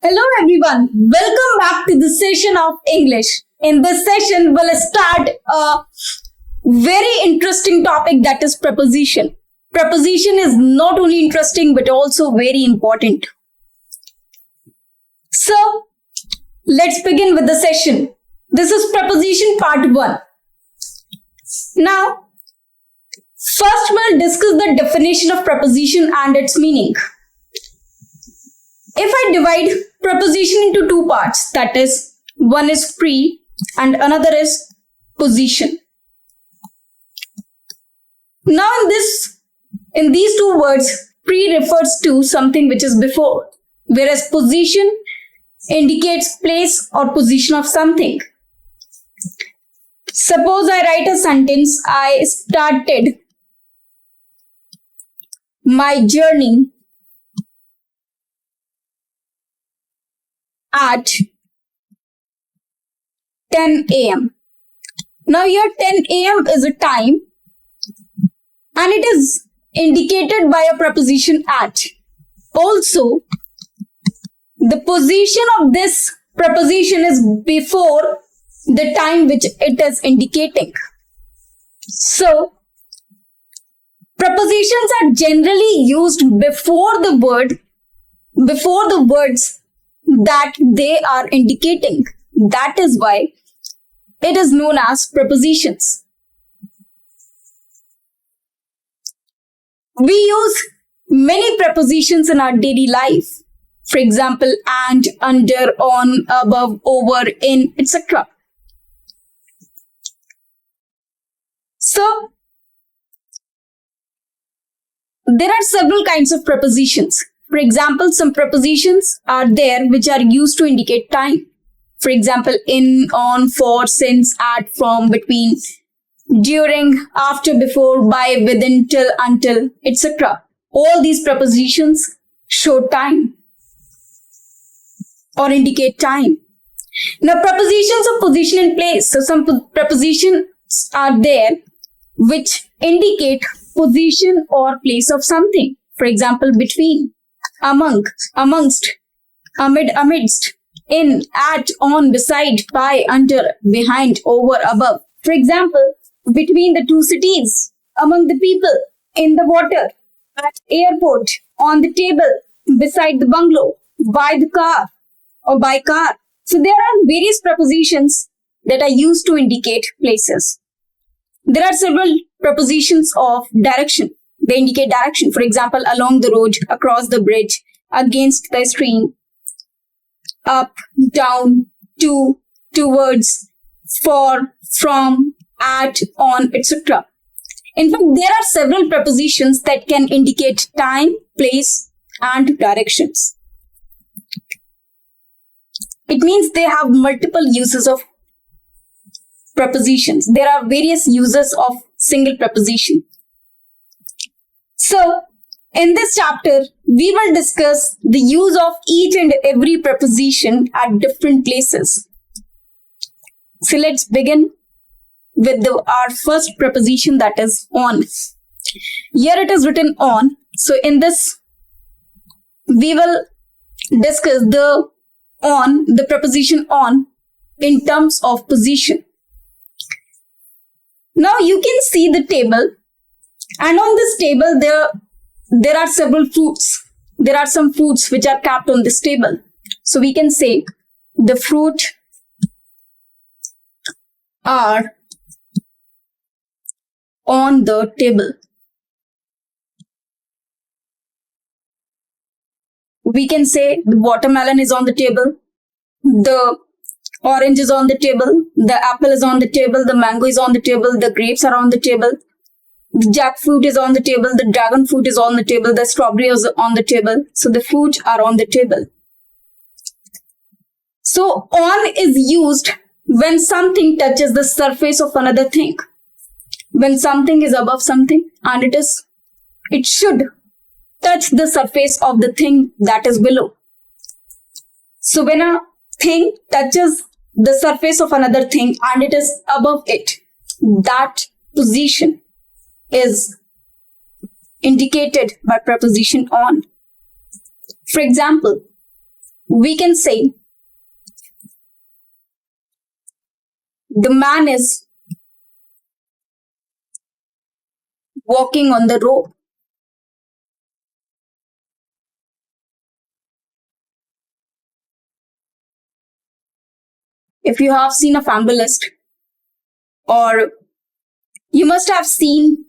Hello everyone, welcome back to the session of English. In this session, we'll start a very interesting topic, that is preposition. Preposition is not only interesting but also very important. So, let's begin with the session. This is preposition part 1. Now, first we'll discuss the definition of preposition and its meaning. If I divide preposition into two parts, that is, one is pre and another is position. Now in these two words, pre refers to something which is before, whereas position indicates place or position of something. Suppose I write a sentence, I started my journey at 10 a.m. Now here 10 a.m. is a time and it is indicated by a preposition at. Also, the position of this preposition is before the time which it is indicating. So, prepositions are generally used before the words that they are indicating. That is why it is known as prepositions. We use many prepositions in our daily life. For example, and, under, on, above, over, in, etc. So, there are several kinds of prepositions. For example, some prepositions are there which are used to indicate time. For example, in, on, for, since, at, from, between, during, after, before, by, within, till, until, etc. All these prepositions show time or indicate time. Now, prepositions of position and place. So, some prepositions are there which indicate position or place of something. For example, between, among, amongst, amid, amidst, in, at, on, beside, by, under, behind, over, above. For example, between the two cities, among the people, in the water, at airport, on the table, beside the bungalow, by the car, or by car. So there are various prepositions that are used to indicate places. There are several prepositions of direction. They indicate direction. For example, along the road, across the bridge, against the stream, up, down, to, towards, for, from, at, on, etc. In fact, there are several prepositions that can indicate time, place, and directions. It means they have multiple uses of prepositions. There are various uses of single preposition. So, in this chapter, we will discuss the use of each and every preposition at different places. So, let's begin with our first preposition, that is on. Here it is written on. So, in this, we will discuss the preposition on in terms of position. Now, you can see the table, and on this table, there are several fruits. There are some fruits which are kept on this table. So we can say the fruit are on the table. We can say the watermelon is on the table, the orange is on the table, the apple is on the table, the mango is on the table, the grapes are on the table, the jackfruit is on the table, the dragon fruit is on the table, the strawberry is on the table. So the fruits are on the table. So on is used when something touches the surface of another thing. When something is above something and it should touch the surface of the thing that is below. So when a thing touches the surface of another thing and it is above it, that position is indicated by preposition on. For example, we can say the man is walking on the rope. If you have seen a fabulist, or you must have seen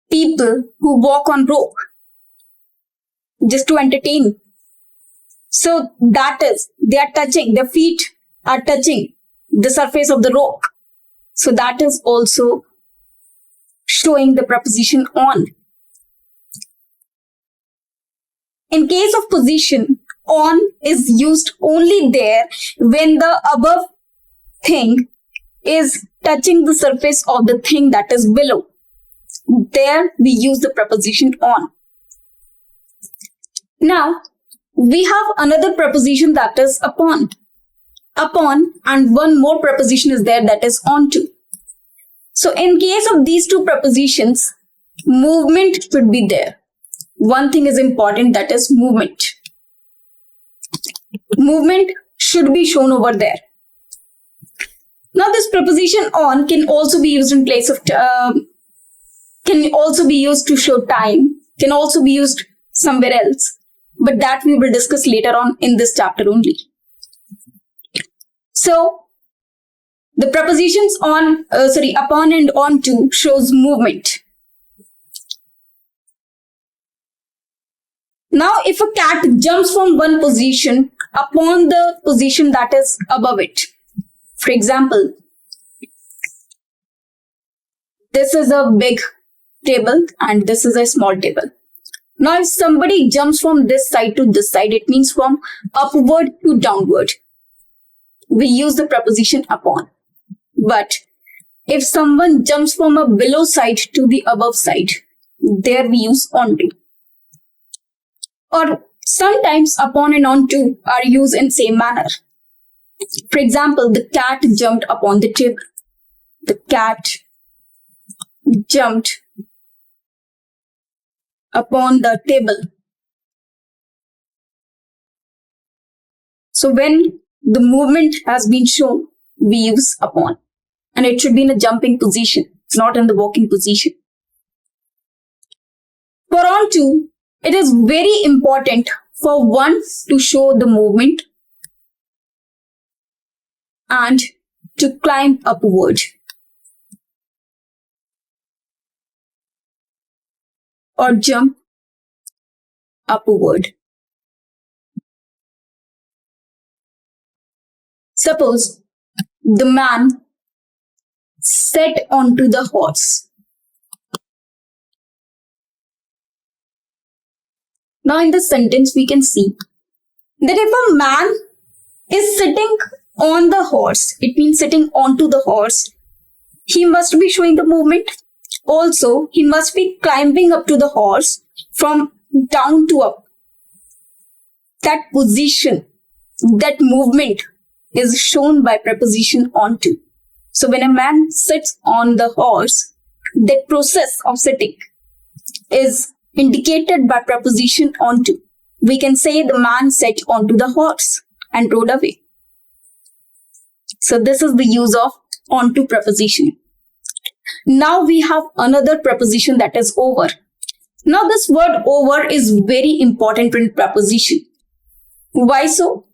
people who walk on rope just to entertain. So that is, they are touching, their feet are touching the surface of the rope. So that is also showing the preposition on. In case of position, on is used only there when the above thing is touching the surface of the thing that is below. There we use the preposition on. Now, we have another preposition that is upon. Upon, and one more preposition is there, that is onto. So in case of these two prepositions, movement should be there. One thing is important, that is movement. Movement should be shown over there. Now this preposition on can also be used in place of, can also be used to show time, can also be used somewhere else. But that we will discuss later on in this chapter only. So the prepositions on, upon and onto shows movement. Now if a cat jumps from one position upon the position that is above it, for example, this is a big table and this is a small table. Now if somebody jumps from this side to this side, it means from upward to downward. We use the preposition upon. But if someone jumps from a below side to the above side, there we use onto. Or sometimes upon and onto are used in same manner. For example, the cat jumped upon the table. The cat jumped upon the table. So when the movement has been shown, we use upon. And it should be in a jumping position, not in the walking position. For onto, it is very important for one to show the movement and to climb upward. Or jump upward. Suppose the man sat onto the horse. Now in this sentence we can see that if a man is sitting on the horse, it means sitting onto the horse, he must be showing the movement. Also, he must be climbing up to the horse from down to up. That position, that movement is shown by preposition onto. So when a man sits on the horse, that process of sitting is indicated by preposition onto. We can say the man sat onto the horse and rode away. So this is the use of onto preposition. Now we have another preposition, that is over. Now this word over is very important in preposition. Why so?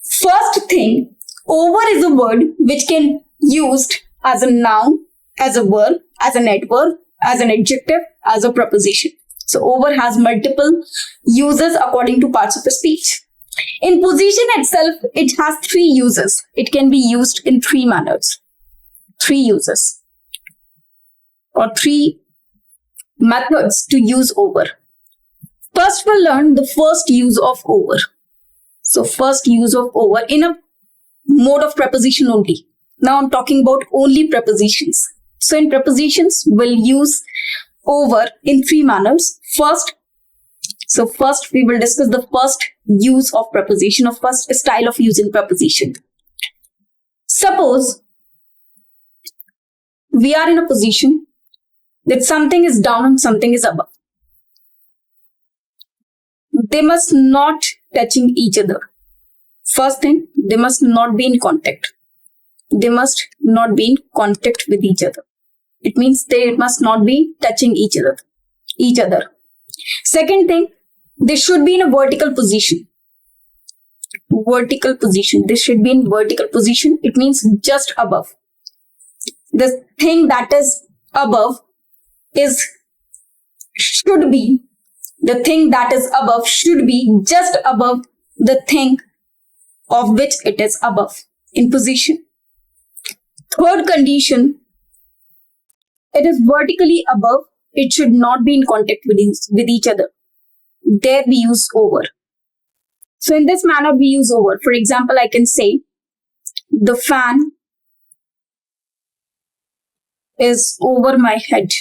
First thing, over is a word which can used as a noun, as a verb, as an adverb, as an adjective, as a preposition. So over has multiple uses according to parts of the speech. In position itself, it has three uses. It can be used in three manners. Three uses or three methods to use over. First, we'll learn the first use of over. So first use of over in a mode of preposition only. Now I'm talking about only prepositions. So in prepositions, we'll use over in three manners. First we will discuss the first use of preposition, or first style of using preposition. Suppose we are in a position that something is down and something is above. They must not touching each other. First thing, they must not be in contact. They must not be in contact with each other. It means they must not be touching each other. Second thing, they should be in a vertical position. Vertical position. They should be in vertical position. It means just above. The thing that is above should be just above the thing of which it is above in position. Third condition, it is vertically above. It should not be in contact with each other. There we use over. So in this manner we use over. For example, I can say the fan is over my head.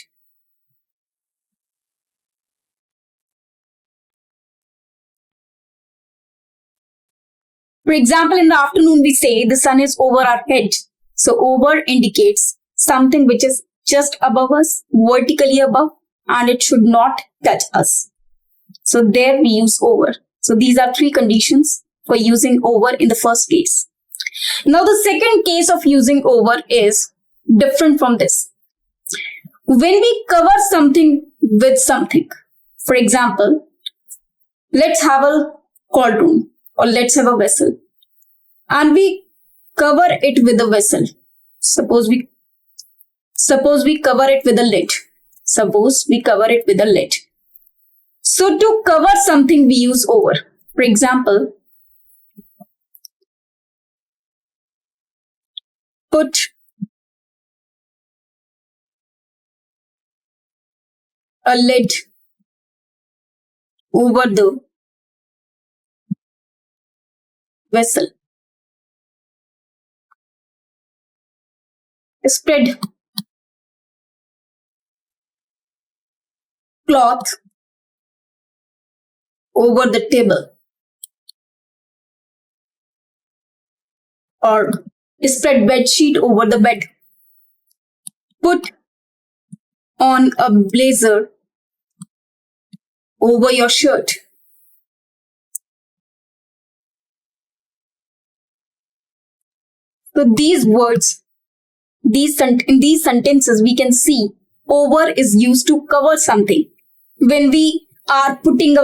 For example, in the afternoon we say the sun is over our head. So over indicates something which is just above us, vertically above, and it should not touch us. So there we use over. So these are three conditions for using over in the first case. Now the second case of using over is different from this. When we cover something with something, for example, let's have a cauldron or let's have a vessel and we cover it with a vessel. Suppose we cover it with a lid. So to cover something we use over. For example, put a lid over the vessel. Spread cloth over the table or spread bed sheet over the bed. Put on a blazer over your shirt. So these words, in these sentences we can see over is used to cover something. When we are putting a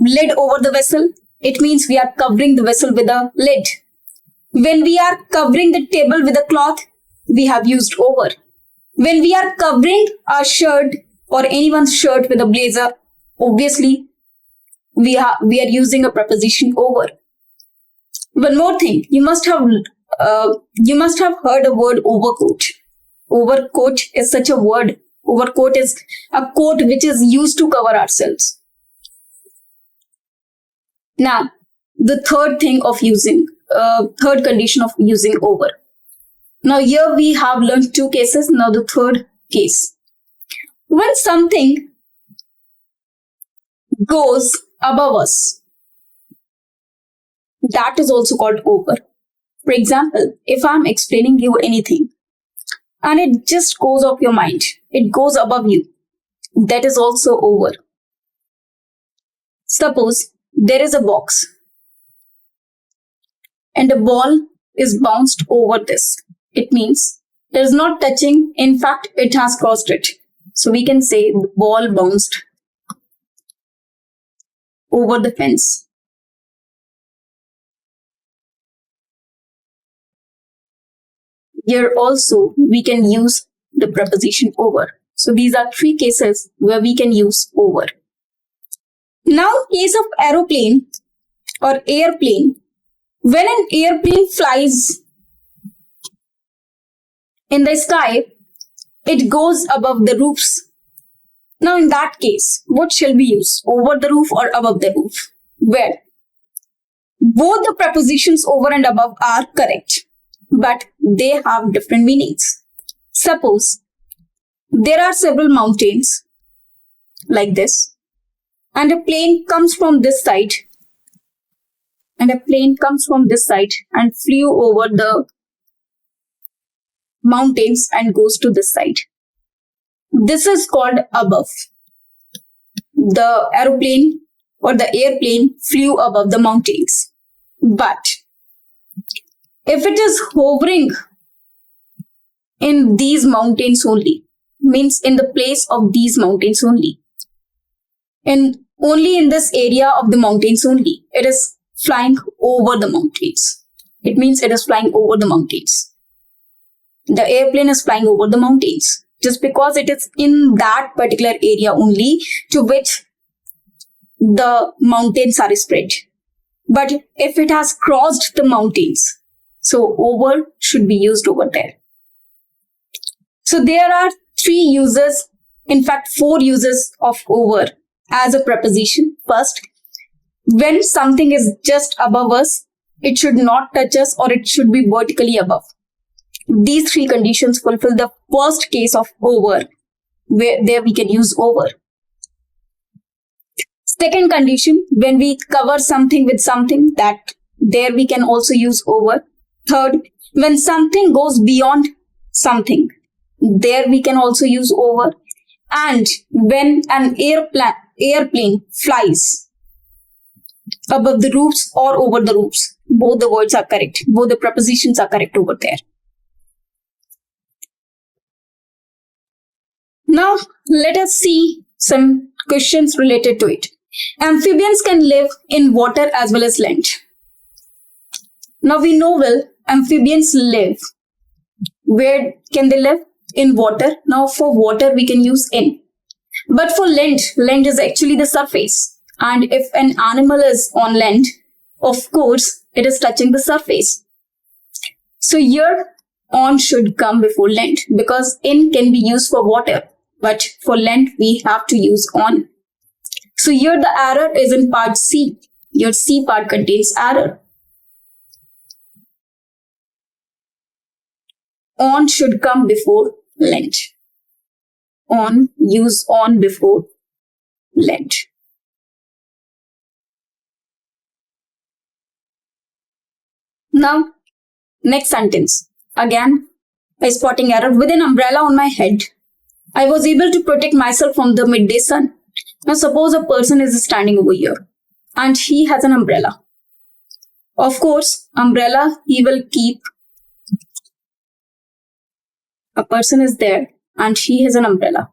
lid over the vessel, it means we are covering the vessel with a lid. When we are covering the table with a cloth, we have used over. When we are covering our shirt or anyone's shirt with a blazer, obviously we are using a preposition over. One more thing, you must have heard a word overcoat. Overcoat is such a word. Overcoat is a coat which is used to cover ourselves. Now, the third condition of using over. Now here we have learned two cases. Now the third case. When something goes above us, that is also called over. For example, if I'm explaining you anything and it just goes off your mind, it goes above you, that is also over. Suppose there is a box and a ball is bounced over this. It means it is not touching, in fact, it has crossed it. So we can say the ball bounced over the fence. Here also we can use the preposition over. So these are three cases where we can use over. Now, case of aeroplane or airplane. When an airplane flies in the sky, it goes above the roofs. Now in that case, what shall we use? Over the roof or above the roof? Well, both the prepositions over and above are correct, but they have different meanings. Suppose there are several mountains like this, and a plane comes from this side, and flew over the mountains and goes to this side. This is called above. The aeroplane or the airplane flew above the mountains. But if it is hovering in these mountains only, means in the place of these mountains only, and only in this area of the mountains only, it is flying over the mountains. It means it is flying over the mountains. The airplane is flying over the mountains just because it is in that particular area only to which the mountains are spread. But if it has crossed the mountains, so over should be used over there. So there are 3 uses, in fact 4 uses of over as a preposition. First, when something is just above us, it should not touch us or it should be vertically above. These 3 conditions fulfill the first case of over, where there we can use over. Second condition, when we cover something with something, that there we can also use over. Third, when something goes beyond something, there we can also use over. And when an airplane flies above the roofs or over the roofs, both the words are correct. Both the prepositions are correct over there. Now, let us see some questions related to it. Amphibians can live in water as well as land. Now, we know well, amphibians live. Where can they live? In water. Now, for water, we can use in. But for land is actually the surface. And if an animal is on land, of course, it is touching the surface. So here, on should come before land because in can be used for water. But for land, we have to use on. So here the error is in part C. Your C part contains error. On should come before land. On, use on before land. Now, next sentence. Again, a spotting error. With an umbrella on my head, I was able to protect myself from the midday sun. Now, suppose a person is standing over here and he has an umbrella. Of course, umbrella he will keep. A person is there and he has an umbrella.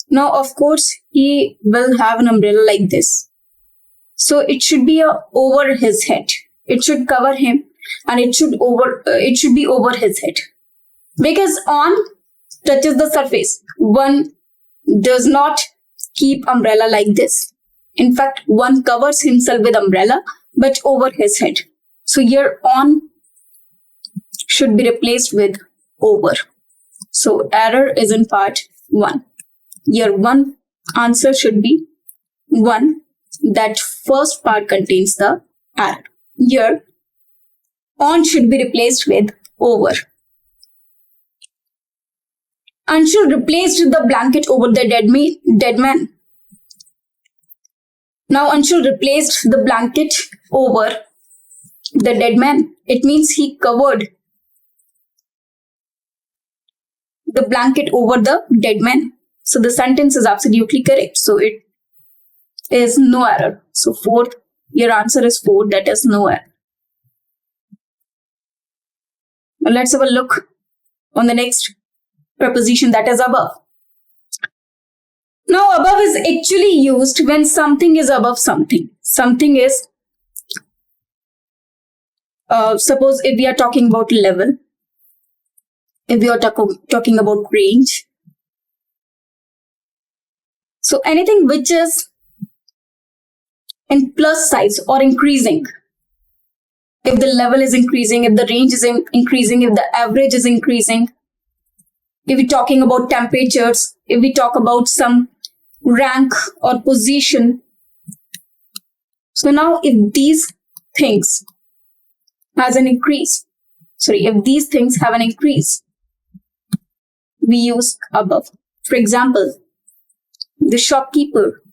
Now, of course, he will have an umbrella like this. So it should be over his head. It should cover him and it should be over his head. Because on touches the surface. One does not keep umbrella like this. In fact, one covers himself with umbrella but over his head. So here on should be replaced with over. So error is in part 1. Here 1 answer should be 1. That first part contains the error. Here on should be replaced with over. Anshul replaced the blanket over the dead man. Now Anshul replaced the blanket over the dead man. It means he covered the blanket over the dead man. So the sentence is absolutely correct. So it is no error. So 4th, your answer is 4. That is no error. Now let's have a look on the next preposition, that is above. Now above is actually used when something is above something. Something is, suppose if we are talking about level, if we are talking about range. So anything which is in plus size or increasing. If the level is increasing, if the range is increasing, if the average is increasing, if we're talking about temperatures, if we talk about some rank or position. So now if these things has an increase, if these things have an increase, we use above. For example, the shopkeeper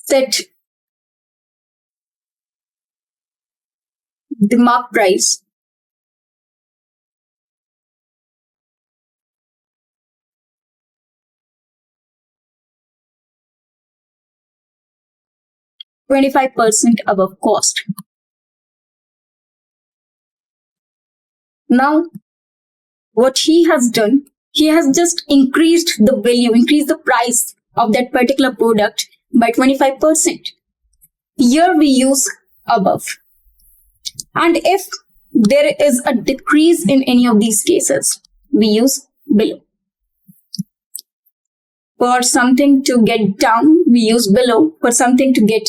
set the mark price 25% above cost. Now, what he has done, he has just increased the value, increased the price of that particular product by 25%. Here we use above. And if there is a decrease in any of these cases, we use below. For something to get down, we use below. For something to get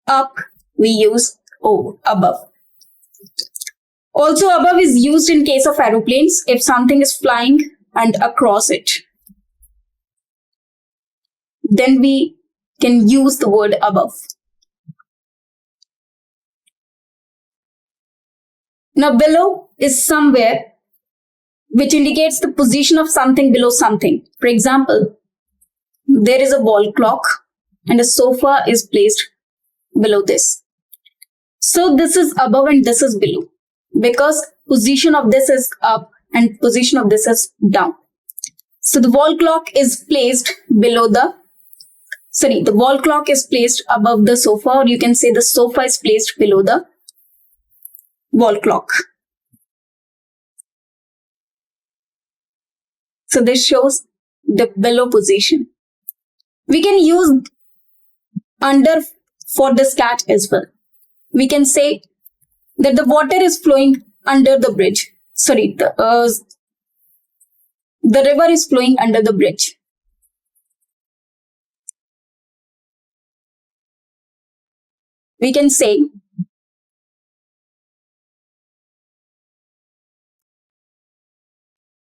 up, we use above. Also, above is used in case of aeroplanes if something is flying and across it. Then we can use the word above. Now, below is somewhere which indicates the position of something below something. For example, there is a wall clock and a sofa is placed below this. So this is above and this is below, because position of this is up and position of this is down. So the wall clock is placed the wall clock is placed above the sofa, or you can say the sofa is placed below the wall clock. So this shows the below position. We can use under for this cat as well. We can say that the water is flowing under the bridge. The river is flowing under the bridge. We can say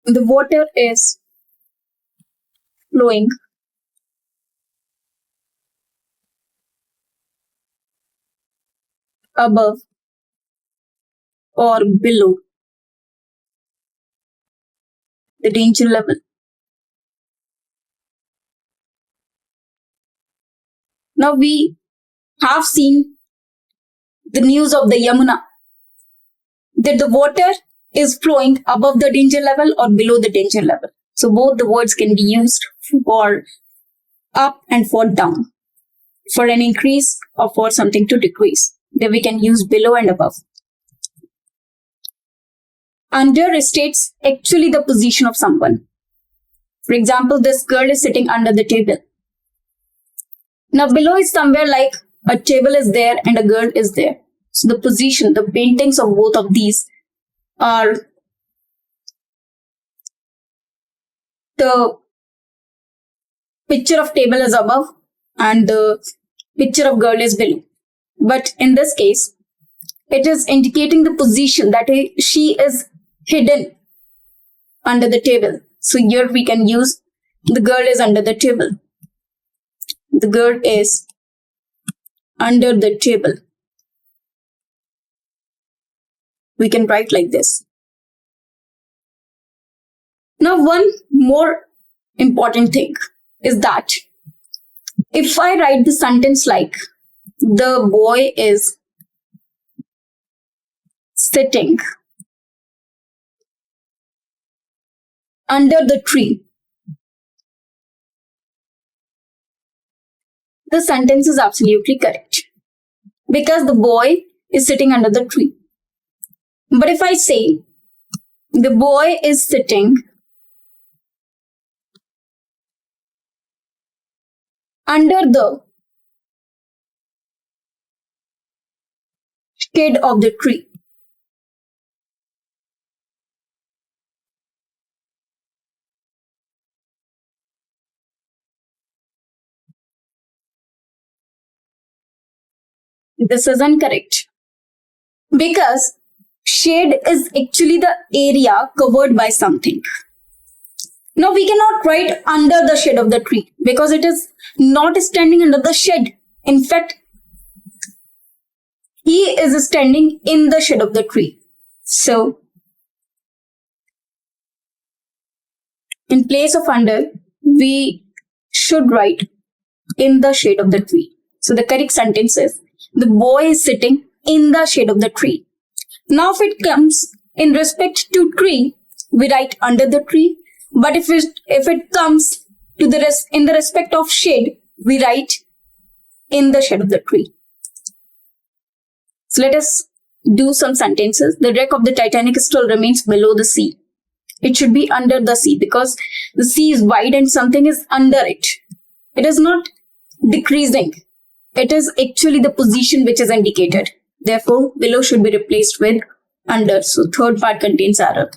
the water is flowing above or below the danger level. Now we have seen the news of the Yamuna, that the water is flowing above the danger level or below the danger level. So both the words can be used for up and for down, for an increase or for something to decrease. Then we can use below and above. Under states actually the position of someone. For example, this girl is sitting under the table. Now below is somewhere like a table is there and a girl is there. So the position, the paintings of both of these are the picture of table is above and the picture of girl is below. But in this case, it is indicating the position that she is hidden under the table. So here we can use the girl is under the table. The girl is under the table. We can write like this. Now, one more important thing is that if I write the sentence like the boy is sitting under the tree, the sentence is absolutely correct because the boy is sitting under the tree. But if I say the boy is sitting under the shade of the tree, this is incorrect because shade is actually the area covered by something. Now we cannot write under the shade of the tree because it is not standing under the shade. In fact, he is standing in the shade of the tree. So in place of under, we should write in the shade of the tree. So the correct sentence is the boy is sitting in the shade of the tree. Now if it comes in respect to tree, we write under the tree. But if it comes to in the respect of shade, we write in the shade of the tree. So let us do some sentences. The wreck of the Titanic still remains below the sea. It should be under the sea because the sea is wide and something is under it. It is not decreasing. It is actually the position which is indicated. Therefore, below should be replaced with under. So third part contains error.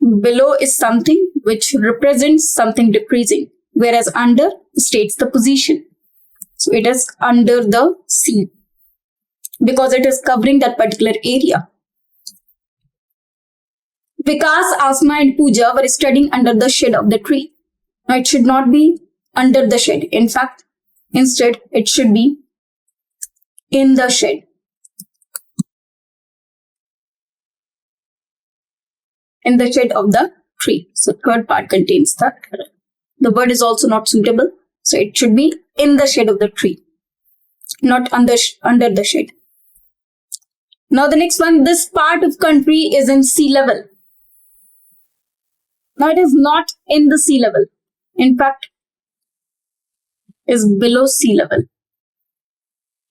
Below is something which represents something decreasing, whereas under states the position. So it is under the sea because it is covering that particular area. Vikas, Asma and Pooja were studying under the shade of the tree. Now it should not be under the shade. In fact, instead it should be in the shade. In the shade of the tree. So third part contains the error. The word is also not suitable. So it should be in the shade of the tree, not under the shade. Now the next one, this part of country is in sea level. Now it is not in the sea level. In fact, is below sea level.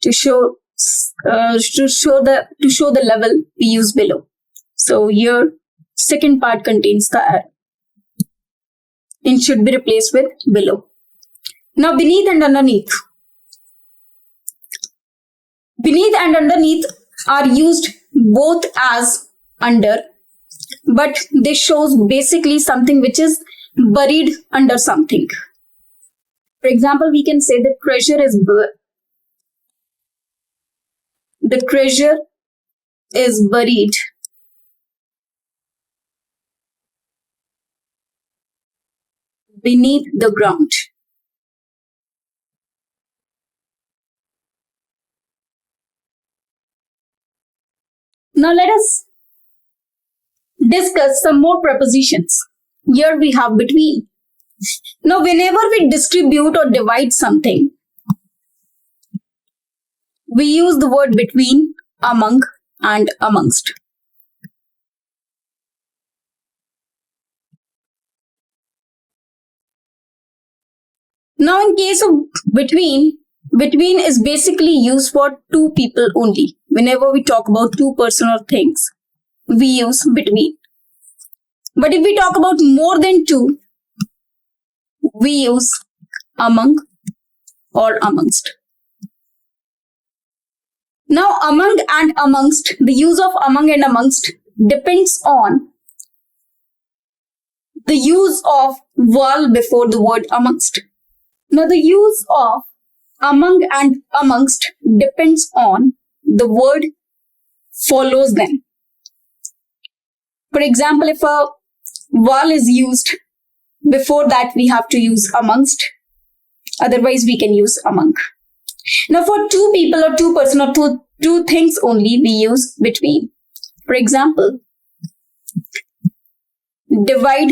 To show the level, we use below. So here, second part contains the error. It should be replaced with below. Now beneath and underneath. Beneath and underneath are used both as under, but this shows basically something which is buried under something. For example, we can say the treasure is buried beneath the ground. Now let us discuss some more prepositions. Here we have between. Now whenever we distribute or divide something, we use the word between, among and amongst. Now in case of between is basically used for two people only. Whenever we talk about two person or things, we use between. But if we talk about more than two, we use among or amongst. Now among and amongst, the use of among and amongst depends on the use of vowel before the word amongst. Now the use of among and amongst depends on the word follows them. For example, if a vowel is used, before that we have to use amongst, otherwise we can use among. Now for two people or two person or two things only, we use between. For example, divide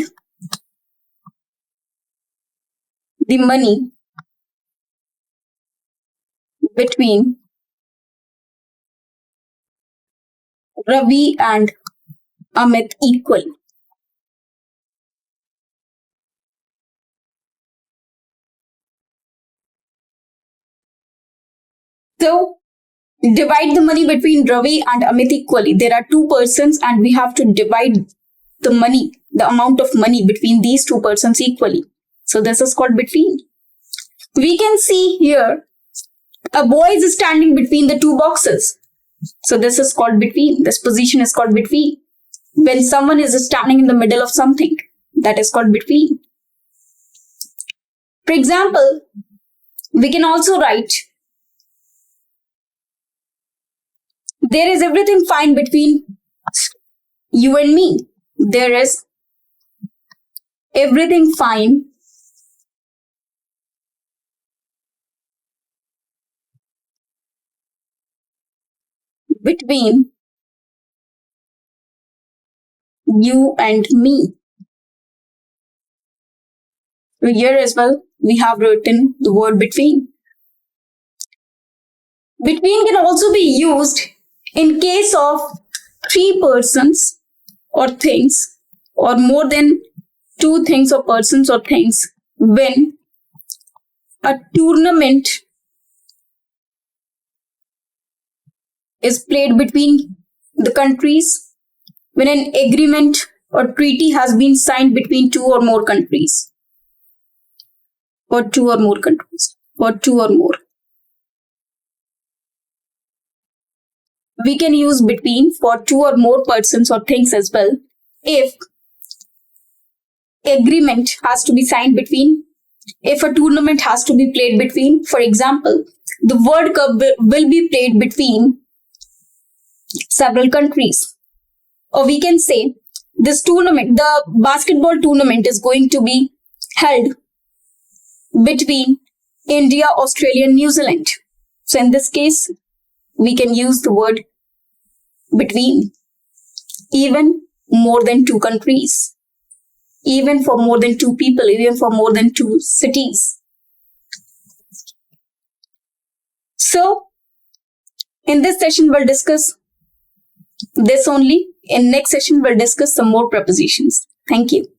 the money between Ravi and Amit equally. So, divide the money between Ravi and Amit equally. There are two persons and we have to divide the money, the amount of money between these two persons equally. So, this is called between. We can see here a boy is standing between the two boxes. So, this is called between. This position is called between. When someone is standing in the middle of something, that is called between. For example, we can also write, there is everything fine between you and me. There is everything fine between you and me. So here as well, we have written the word between. Between can also be used in case of three persons or things, or more than two things or persons or things, when a tournament is played between the countries, when an agreement or treaty has been signed between two or more countries, or two or more countries, or two or more. We can use between for two or more persons or things as well. If agreement has to be signed between, if a tournament has to be played between, for example, the World Cup will be played between several countries. Or we can say this tournament, the basketball tournament is going to be held between India, Australia, and New Zealand. So in this case, we can use the word between, even more than two countries, even for more than two people, even for more than two cities. So in this session, we'll discuss this only. In next session, we'll discuss some more prepositions. Thank you.